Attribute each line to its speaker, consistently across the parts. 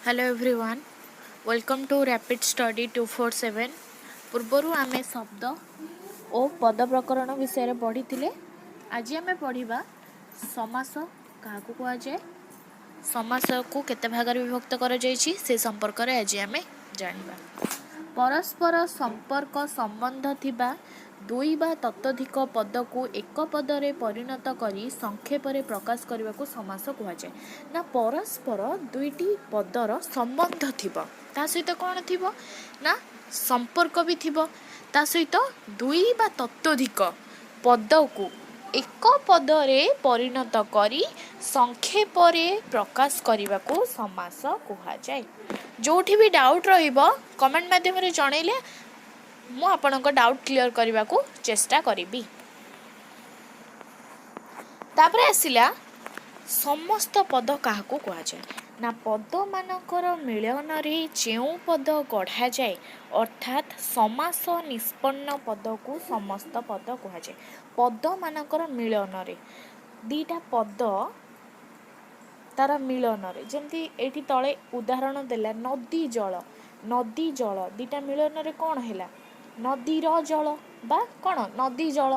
Speaker 1: Hello everyone, welcome to rapid study 247। पूर्वर आमे शब्द और पद प्रकरण विषय पढ़ी आज आमे पढ़ा समास क्या कहुए, समास को केते भाग विभक्त कर से संपर्क में आज आमे जानिबा। परस्पर संपर्क संबंध थिबा दुई बा ततोधिक पद को एक पदरे परिणत करी संक्षेप रे प्रकाश करने को समास कहुए। ना परस्पर दुईटी पदर संबंध थिबो ता सहित कौन थिबो ना संपर्क भी थिबो ता सहित दुई बा ततोधिक पद को एक पदरे परिणत करी संक्षेप रे प्रकाश करने को समास कहुए। जोठी भी डाउट रहिबो कमेंट माध्यम रे जणैले मु आपनक डाउट क्लियर करने को चेष्टा करी। तापर आसिला समस्त पद क्या कहुए ना पद मानकर मिलन रे जेउ पद गढ़ा जाए अर्थात समास निष्पन्न पद को समस्त पद कहुए। पद मानकर मिलन रे दीटा पद तार मिलन रे जमती एठी तले उदाहरण देला नदी जल दीटा मिलन रे कौन है नदीर जल बा कौन नदी जल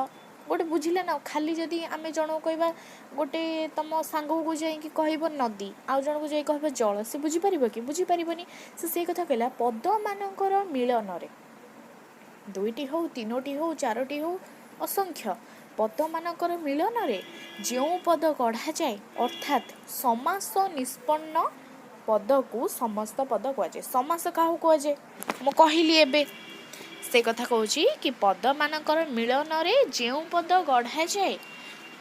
Speaker 1: गोटे बुझिले ना। खाली जदि आम जन कह गोटे तुम सांग को जाकि कह नदी आउ जन को जाई कह जल से बुझीपार कि बुझीपारनी से कथा कहला पद मानकर मिलन रे दुईटी हो तीनोटी हो चारोटी हो असंख्य पद मानकर मिलन रे जो पद गढ़ा जाए अर्थात समास निष्पन्न पद को समस्त पद कहुए। समास क्या कहुए मु कहली एबे से कथा कहूँ कि पद मानकर मिलन रे जो पद गढ़ा जाए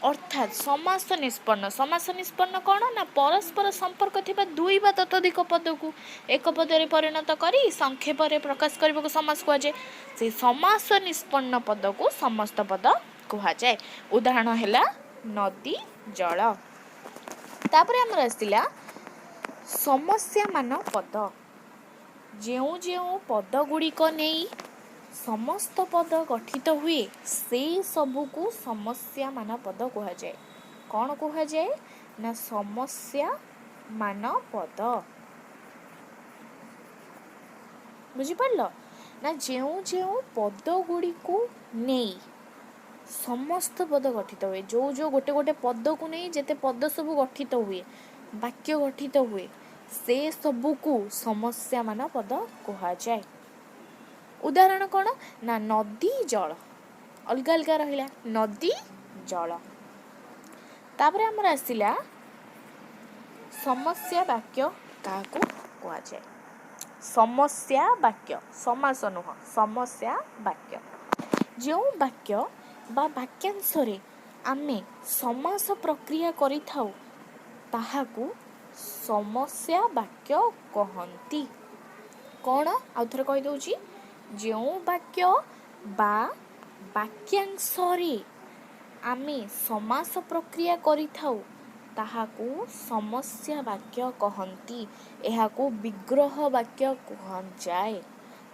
Speaker 1: अर्थात समास निष्पन्न कौन ना परस्पर संपर्क थिबा दुई बा ततोधिक पद को एक पदरे परिणत करी संक्षेप रे प्रकाश करने को समास कहुए। से समास निष्पन्न पद को समस्त पद कहुए। उदाहरण है नदी जल। तापर आमर आसिला समस्या मान पद जेउ जेउ पद गुड़िक नहीं समस्त पद गठित हुए से सबू को समस्या मान पद कहुए। कौन कहुए ना समस्या मान पद बुझिपार ना जेउ जेउ पद गुड़ी को नहीं समस्त पद गठित हुए जो जो गोटे गोटे पद को नहीं जेते पद सब गठित हुए वाक्य गठित हुए से सबू को समस्या मान पद कहुए। उदाहरण कौन ना नदी जल अलग अलग रहिला नदी जल। तापर आमर आसिला समस्या वाक्य क्या कहुए। समस्या वाक्य समास नुह समस्या वाक्य जो वाक्य बा वाक्यांश रे आमे समास प्रक्रिया करि थाउ ताहाकू समस्या वाक्य कहंती। कौन आउ थरे कहि दउची जो वाक्य बा वाक्यांश रे आमे समास प्रक्रिया करि थाउ ताहाकू समस्या वाक्य कहंती। एहाकू विग्रह वाक्य कहाजाए।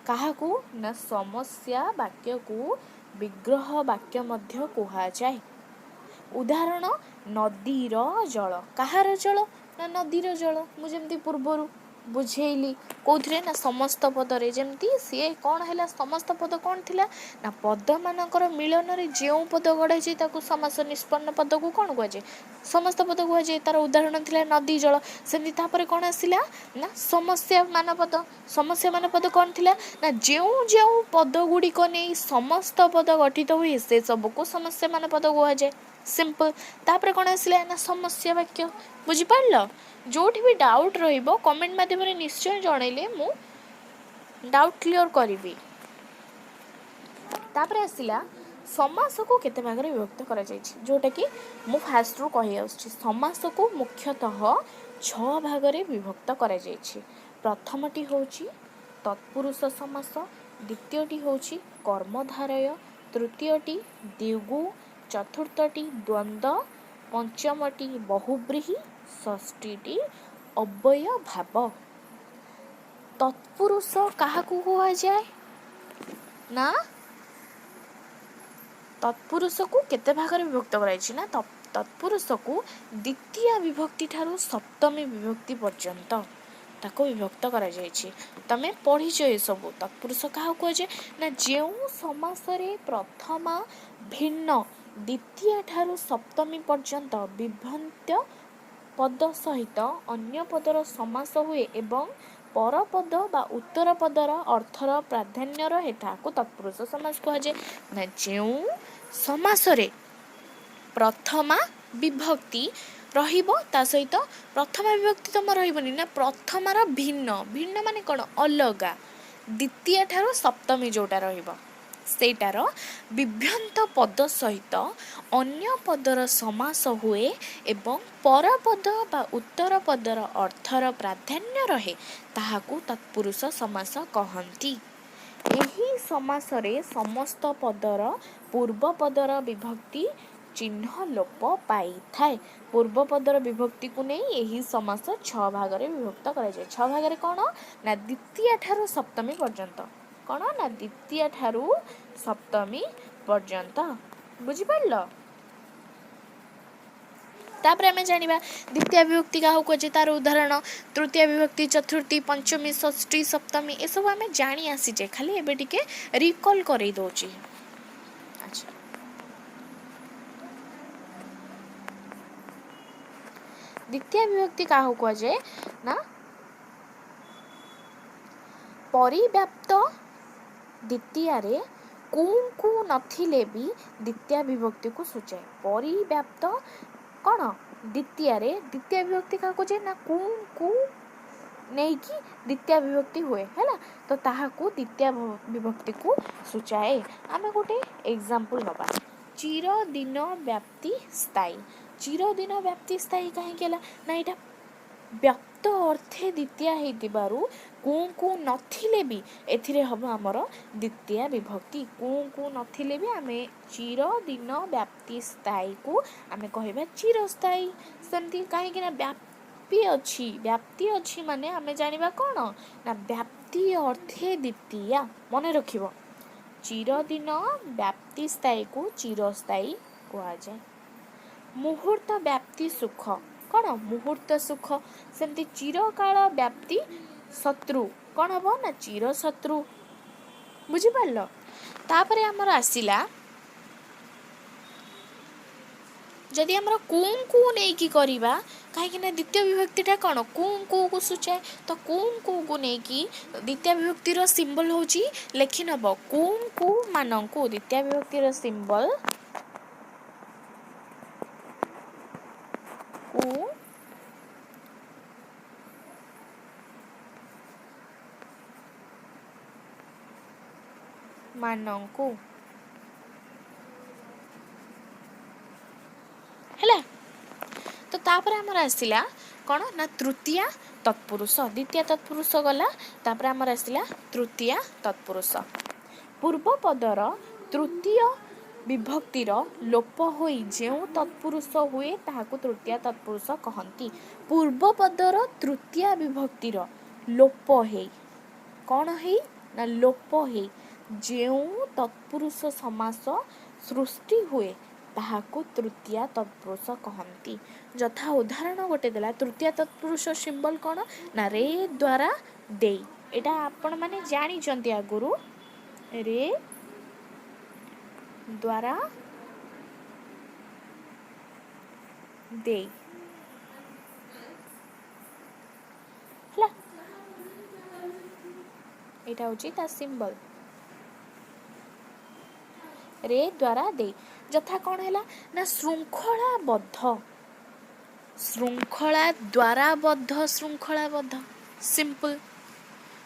Speaker 1: काहाकू ना समस्या वाक्य को विग्रह वाक्य मध्य कहाजाए। उदाहरण नदीर जल कहार जल ना नदीर जल मु जेमती पूर्वर बुझेली कौथिरे ना समस्त पदरे जमती सी कौन है समस्त पद कौन थिला ना पद मानकर मिलन रे जो पद गढ़ा जाए ताकू समास निष्पन्न पद को कौन कहुए समस्त पद कहुए। तार उदाहरण थिला नदी जल सेमती तापर कौन आसिला ना समस्या मान पद कौन थिला ना जो जो पद गुड़िक नहीं समस्त पद गठित हुए से सब को समस्या मान पद कहुए। सिंपल। तापर कौन आसिला ना समस्या वाक्य बुझिपार। जोठी भी डाउट रहिबो कमेंट माध्यम रे निश्चय जणैले मु डाउट क्लियर करी। तापर आसिला समास को केते भाग रे विभक्त करा जाय जोटा कि मु फास्ट रो कहि आछि। समास को मुख्यतः 6 भाग रे विभक्त करा जाय। प्रथमटी होची तत्पुरुष समास, द्वितीयटी होची कर्मधारय, तृतीयटी द्विगु, चतुर्थटी द्वंद्व, पंचमटी बहुब्रीहि, षष्ठीटी अव्यय भाव। तत्पुरुष काहाकू कहा जाए ना तत्पुरुष को केते भाग रे विभक्त कराइछि ना तत्पुरुष को द्वितीय विभक्ति ठारू सप्तमी विभक्ति पर्यंत ताको विभक्त करा जायछि तमे पढ़िछ ए सब तत्पुरुष काहा कहे ना जेउ समासरे प्रथमा भिन्न द्वितीय ठारू सप्तमी पर्यंत विभक्त पद सहित अन्य पदर समास हुए एवं परपद बा उत्तर पदर अर्थर प्राधान्य रहे ताको तत्पुरुष समास कहे ना जेउ समासरे प्रथमा विभक्ति रहिबो ता सहित प्रथमा विभक्ति तम रहिबनी ना प्रथमार भिन्न भिन्न माने कोन अलगा द्वितीय ठारो सप्तमी जोटा रहिबो सेटार विभ्यंत पद सहित अन्य पदर समास हुए एवं परपद बा उत्तर पदर अर्थर प्राधान्य रहे ताहाकू तत्पुरुष समास कहंती। एही समासरे समस्त पदर पूर्व पदर विभक्ति चिन्ह लोप पाई थाए पूर्व पदर विभक्ति को नहीं यही समास 6 भाग रे विभक्त करा जाय 6 भाग रे कोन ना द्वितीय ठारू सप्तमी पर्यंत कोन ना द्वितीय ठारू सप्तमी पर्यंत बुझि पड़लो। तापर हमें जानिबा द्वितीय विभक्ति का हो जे तार उदाहरण तृतीय विभक्ति चतुर्थी पंचमी षष्ठी सप्तमी ए सब हमें जानी आसी जे खाली एबे टिके रिकॉल करै दोची। अच्छा द्वितीय विभक्ति का हो जे ना परिव्याप्त द्वितीय रे कु नथिले भी द्वितीय विभक्ति को सूचाए परिव्याप्त कौन द्वितीय रे द्वितीय विभक्ति का जे ना कु नहीं कि द्वितीय विभक्ति हुए है ना तो ताहाकू द्वितीय विभक्ति को सूचाए। आमे गोटे एग्जांपल नबा चिर दिन व्याप्ति स्थायी चिर दिन व्याप्ति स्थायी कहीं केला ना एटा व्याप्त अर्थे द्वितीय हेतिबारु कु नथिले भी एथिरे हबो हमर द्वितीय विभक्ति कु नथिले भी आमे चिर दिन व्याप्ति स्थायी को आमे कहबा चिरस्थायी सेमती कहीं कि ना व्याप्ति अच्छी माने आमे जानिबा कोन ना व्याप्ति अर्थे द्वितीय मने रखिबो चिर दिन व्याप्ति स्थायी को चिरस्थायी कहा जाए। मुहूर्त व्याप्ति सुख कौन मुहूर्त सुख सेमती चिरकाल व्याप्ति शत्रु कौन हम ना चिर शत्रु बुझिपार तापर आमर आसिला जदि आमर कु नहीं कि करबा कहीं ना द्वितीय विभक्तिटा कौन कु सूचाए तो कु नहीं कि द्वितीय विभक्तिर सिंबल होची लेखि नब कु मानंकु द्वितीय विभक्तिर सिंबल कु मानंकु हैला तो तापर हमर आसिला कोन ना तृतीय तत्पुरुष द्वितीय तत्पुरुष गला तापर हमर आसिला तृतीय तत्पुरुष पूर्व पदर तृतीय विभक्तिर लोप होई जेउ तत्पुरुष हुए ताहाकू तृतीय तत्पुरुष कहंती। पूर्व पदर तृतीय विभक्तिर लोप हे कौन है ना लोप हे जेउ तत्पुरुष समास सृष्टि हुए ताहाकू तृतीय तत्पुरुष कहंती। जथा उदाहरण गोटे देला तृतीय तत्पुरुष सिंबल कौन ना रे द्वारा दे एटा आपण माने जानी चंती आगुरु रे द्वारा दे हला एटा होची ता सिंबल रे द्वारा दे जथा कौन है ना श्रृंखला द्वारा बद्ध श्रृंखलाबद्ध सिंपल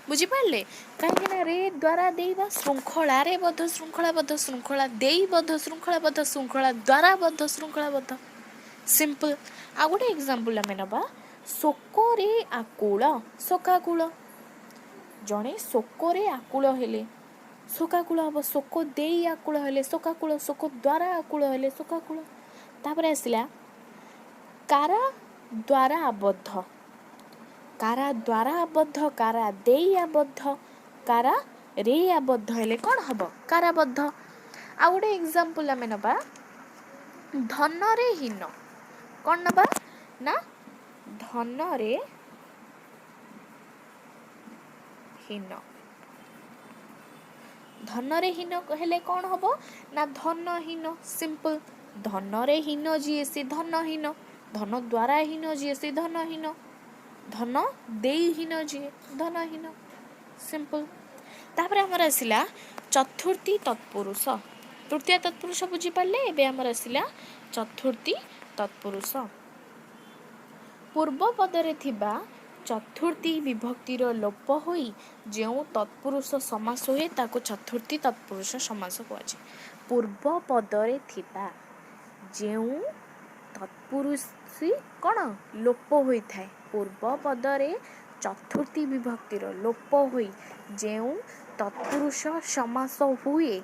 Speaker 1: बुझिपारे कहीं ना रे द्वारा दे श्रृंखला रे बद्ध श्रृंखलाबद्ध श्रृंखला दे बद्ध श्रृंखलाबद्ध श्रृंखला द्वारा बद्ध श्रृंखलाबद्ध सिंपल। आ गोटे एग्जांपल आमे नबा शोकरे आकुल शोकाकुल जणे शोकरे आकुल हेले शोकाकुल हम शोक दे आकुल हेले शोकाकुल शोक द्वारा आकुल हेले शोकाकुल तापर आसिला कारा द्वारा आबद्ध कारा दे आबद्ध कारा रे आबद्ध हेले कौन हम काराबद्ध। आ गोटे एग्जांपल आमे नबा धन रे हीन कौन नबा ना धन रे हीन धन रे हीन हेले कौन हम ना धनहीन सिंपल धन रे हीन जी सी धनहीन धन द्वारा हीन जी सी धनहीन धन देहीन जी धनहीन सिंपल तापर आमर आसला चतुर्थी तत्पुरुष तृतीय तत्पुरुष बुझीपारे एवं आमर आसला चतुर्थी तत्पुरुष पूर्व पदरे थिबा चतुर्थी विभक्तिर लोप होई जो तत्पुरुष समास हुए ताको चतुर्थी तत्पुरुष समास कहुए पूर्व पदरे थिबा जो तत्पुरुष कौन लोप होई थाए पूर्व पदरे चतुर्थी विभक्तिर लोप होई जो तत्पुरुष समास हुए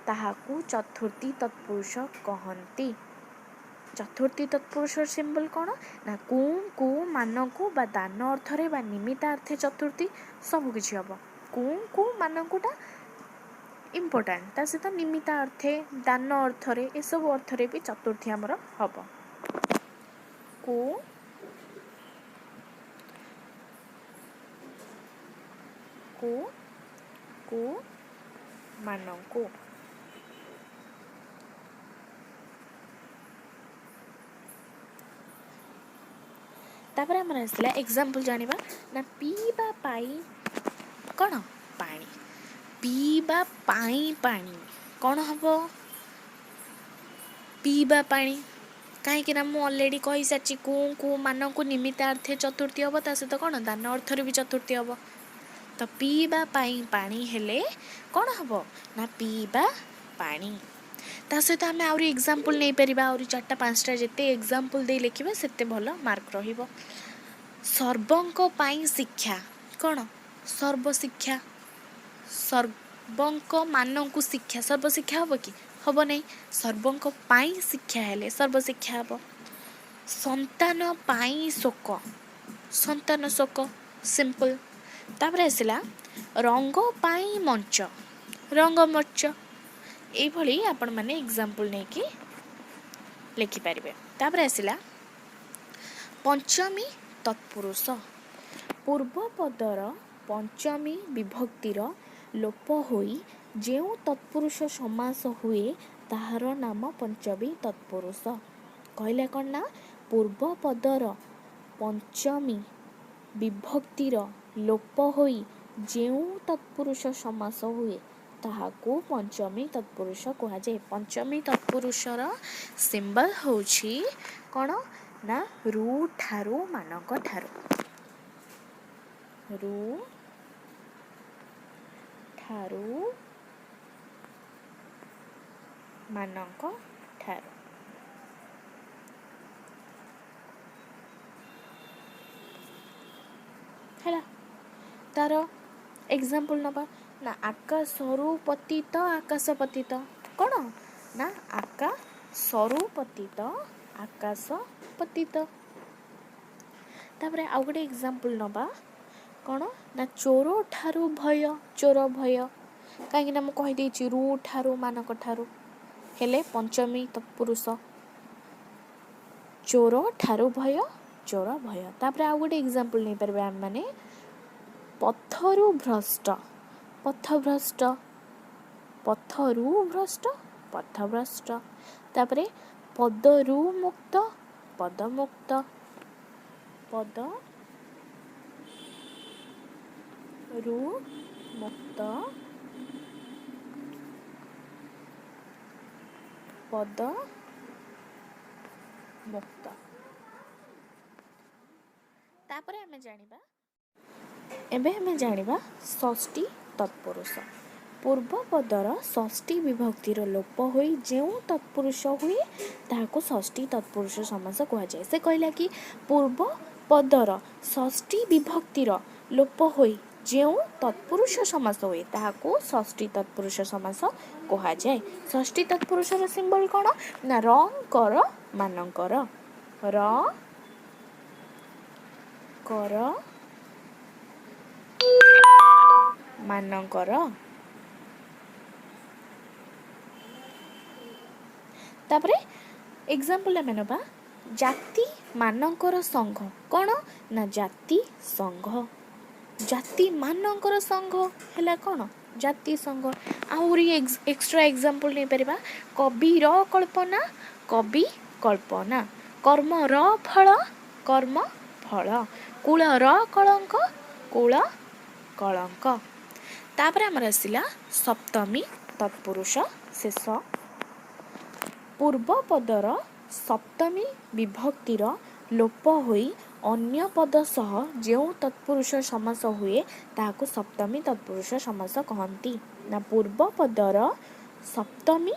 Speaker 1: ताहाकू चतुर्थी तत्पुरुष कहती चतुर्थी तत्पुरुष सिंबल कौन ना कु मान को बा दान अर्थरे बा निमित्तार्थे चतुर्थी सब किछि हबो कु मान कोटा इम्पोर्टेंट ता सहित निमित्तार्थे दान अर्थरे ए सब अर्थरे भी चतुर्थी हमर हबो को मान को तापर आमर आसला एग्जांपल जानिबा ना पीबा पाई कौन पानी पीबा पाई पानी कौन हम पीबा पानी कहीं मु अलरेडी कही सारी को मान को निमित्तार्थे चतुर्थी हम ता सहित कौन दान अर्थर भी चतुर्थी हम तो पीबा पाई पानी हेले कौन हम ना पीबा पानी ता सहित आम आउरी एग्जांपल नहीं पारिबा आउरी 4-5टा जेते एग्जांपल दे लिखिबा सेते भलो मार्क रहिबो सर्वंक पाई शिक्षा कौन सर्वशिक्षा सर्वंक मानकु शिक्षा सर्वशिक्षा हम कि हम नहीं सर्वंक पाई शिक्षा हेले सर्वशिक्षा हम संतान पाई शोक संतान शोक सिंपल तापर आसला रंग पाई मंच रंगमंच ये आपण मैंने एग्जांपल नहीं कि लिखिपारे तापर आसला पंचमी तत्पुरुष पूर्व पदर पंचमी विभक्तिर लोप होई जो तत्पुरुष समास हुए ताहार नाम पंचमी तत्पुरुष कहले कौन ना पूर्व पदर पंचमी विभक्तिर लोप होई जो तत्पुरुष समास हुए ताहाको पंचमी तत्पुरुष कहा जाए पंचमी तत्पुरुषर सिंबल होछि कौन ना रु ठारू मानक ठारू रु ठारू मानक ठारू हैला तार एग्जांपल नबा ना आकाशरू पतित आकाश पतित कौन ना आकाशरू पतित आकाश पतित तापर आउ गोटे एग्जांपल नबा कौन ना चोर ठारू भय चोर भय कहीं मु कहीदे रु ठारू मानक ठारू हेले पंचमी तत्पुरुष चोर ठारू भय चोर भय तापर आउ गोटे एग्जांपल नहीं पारे आम माने पथरु भ्रष्ट पथभ्रष्ट पथरु भ्रष्ट पथभ्रष्ट तापरे पदरु मुक्त पदमुक्त पदरु मुक्त पद मुक्त तापरे हमें जानिबा एबे हमें जानिबा षष्ठी तत्पुरुष पूर्व पदर षष्ठी विभक्तिर लोप होई जो तत्पुरुष हुए ताहाको षष्ठी तत्पुरुष समास कहा जाए से कहला कि पूर्व पदर षष्ठी विभक्तिर लोप होई जो तत्पुरुष समास हुए ताहाको षष्ठी तत्पुरुष समास कहा जाए षष्ठी तत्पुरुषर सिंबल कौन ना र मानकर र कर मानकर तापरे एग्जांपल आमे नबा जाति मानकर संघ कौन ना जाति संघ जाति मानकर संघ है कौन जाति संघ आहरी एक्स्ट्रा एग्जांपल नहीं परिबा कवि र कल्पना कवि कल्पना कर्म र फल कर्म फल कूल र कलंक कूल कलंक तापर आमर आसिला सप्तमी तत्पुरुष शेष पूर्व पदर सप्तमी विभक्तिर लोप होई अन्य पद सह जो तत्पुरुष समास हुए ताहाकु सप्तमी तत्पुरुष समास कहती ना पूर्व पदर सप्तमी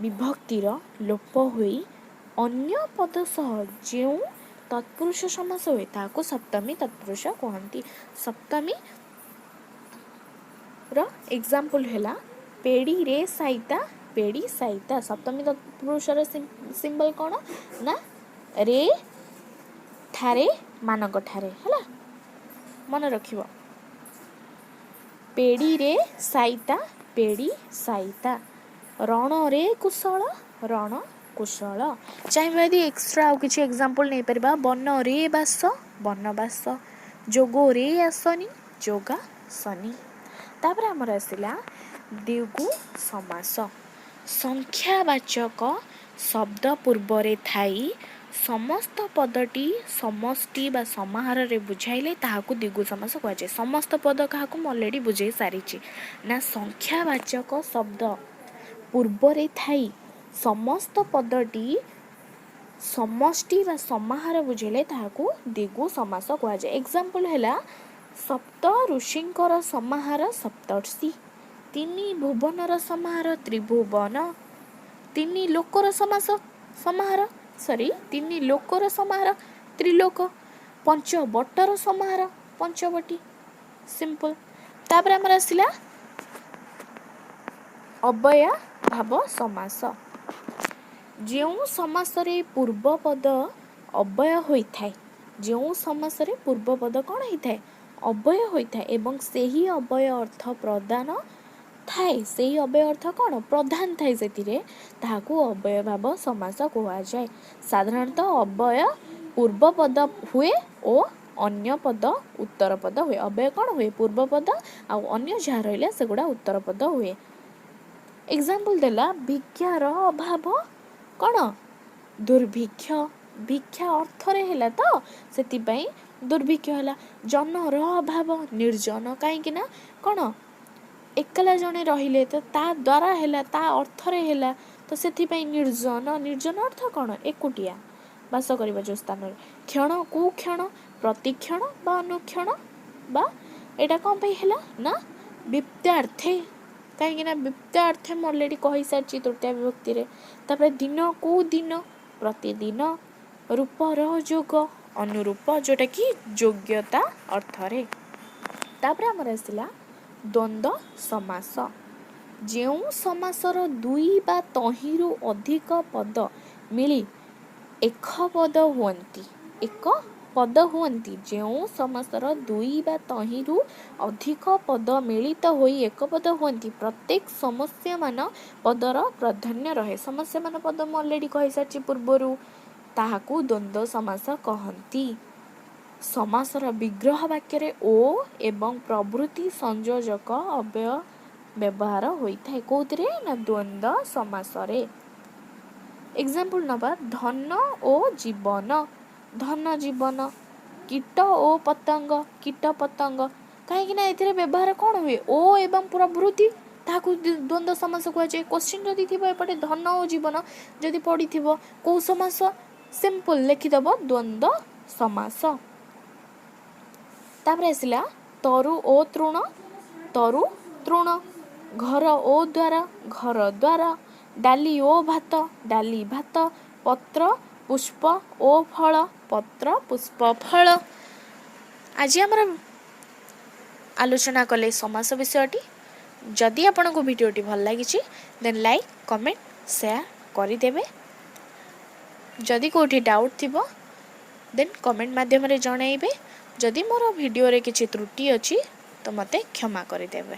Speaker 1: विभक्तिर लोप होई अन्य पद सह जो तत्पुरुष समास हुए ताहाकु सप्तमी तत्पुरुष कहती सप्तमी रो एग्जांपल हैला पेड़ी रे साइता सप्तमी तत्पुरुषर सिंबल कौन ना रे ठारे मानक ठारे है मन रखिबो पेड़ी रे साइता रण रे कुशल रण कुशल चाहिए यदि एक्स्ट्रा आउ किछि एग्जांपल नहीं परबा वन रे बास जोगो रे आसनी जोगासनी तापर हमर आसिला दिगु समास संख्यावाचक शब्द पूर्वरे थाई समस्त पदटी समष्टि बा समाहार रे बुझाइले ताहाकु दिगु समास कह समस्त पद काहाकु म ऑलरेडी बुझाई सारी ना संख्यावाचक शब्द पूर्वरे थाई समस्त पदटी समष्टि बा समाहार बुझाइले ताहाकु दिगु समास कह एग्जांपल हैला सप्त ऋषिंकर समाहार सप्तर्षि तीनी भुवनर समाहार त्रिभुवन तीनी लोकर समाहार तीनी लोकर समाहार त्रिलोक पंच बटर समाहार पंचवटी सिंपल तापर हमर आसिला अव्यय भाव समास जो समास रे पूर्व पद अव्यय होई थाए जो समास रे पूर्व पद कौन होई थाए अव्यय होई थाए एवं सेही अव्यय अर्थ प्रदान थाए सेही अव्यय अर्थ कौन प्रधान थाए सेतिरे ताहाकु अव्यय भाव समास कहा जाए साधारणतः अव्यय पूर्व पद हुए और अन्य पद उत्तर पद हुए अव्यय कौन हुए पूर्व पद आ अन्य जहाँ रहिला सेगुड़ा उत्तर पद हुए एग्जांपल देला भिक्षार अभाव कौन दुर्भिक्ष भिक्षा अर्थ रे हैला तो सेति पई दुर्भिक्ष हैला जनर अभाव निर्जन काहेकि ना कौन एकला जने रहिले तो ता द्वारा हैला ता अर्थ रे हैला तो सेति पई निर्जन अर्थ कौन एकुटिया बास करिबा जो स्थान रे क्षण को क्षण प्रतिक्षण बा अनुक्षण बा एटा कोन पई हैला ना विप्त्यार्थे काहेकि ना विप्त्यार्थे म ऑलरेडी कहि सारची तृतीय विभक्ति रे तापर दिन को दिन प्रतिदिन रूप र जोग अनुरूप जोटा कि योग्यता अर्थ रे तापर हमर आसिला द्वंद्व समास जो समासर दुई बा तहिरु अधिक पद मिली एक पद हुअन्ति जो समासर दुई बा तहिरु अधिक पद मिलित होई एक पद हुअन्ति प्रत्येक समस्या मान पदर प्राधान्य रहे समस्या मान पद म ऑलरेडी कहि सारची पूर्वरु ताहाकु द्वंद्व समास कहंती समासर विग्रह वाक्य रे ओ एवं प्रवृत्ति संयोजक अव्यय व्यवहार होइथाय कोउतरे ना द्वंद्व समास रे एग्जांपल नबा धन ओ जीवन धन जीवन कीट ओ पतंग कीट पतंग काहेकि ना एथिरे व्यवहार कोन हुए ओ एवं प्रवृत्ति ताहाकु द्वंद्व समास कहै छै क्वेश्चन जदि थिबो एपटे धन ओ जीवन जदि पढि थिबो को समास सिंपल लिखि दबो द्वंद्व समास तापर आसिला तरु ओ तृण तरु तृण घर ओ द्वारा घर द्वारा डाली ओ भात डाली भात पत्र पुष्प ओ फल पत्र पुष्प फल आज आमर आलोचना कले समास विषयटी जदि आपन को वीडियोटी भल लागिछि देन लाइक कमेंट शेयर करि देबे जदि कोठी डाउट थिबो देन कमेंट माध्यम रे जणाइबे जदि मोर वीडियो रे किछि त्रुटि अछि तो मते क्षमा करि देबे।